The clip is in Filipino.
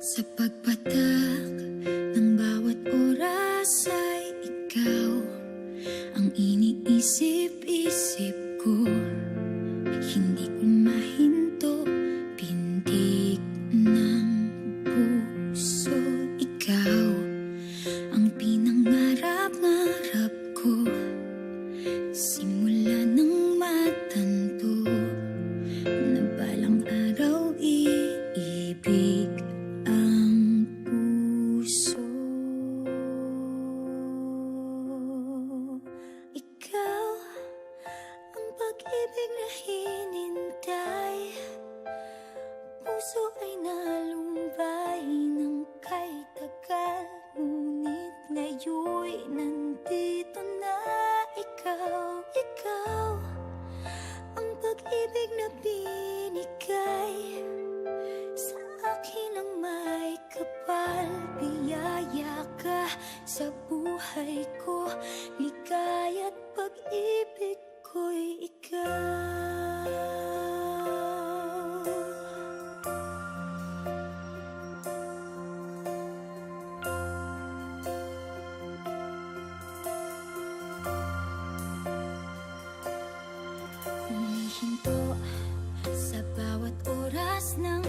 Sa pagpatak ng bawat oras ay ikaw ang iniisip-isip ko. Hindi ko mahinto, pintig ng puso. Ikaw ang pinangarap-ngarap ko, simula ng matanto na balang araw iibig ang puso. Ikaw ang pag-ibig na hinintay, puso ay nalumbay ng kay tagal, ngunit ngayon'y nandito na ikaw. Ikaw ang pag-ibig na binigay sa akin ang may kapal. Biyaya ka sa buhay ko, ligaya't pag-ibig ko'y ikaw. Humihinto sa bawat oras ng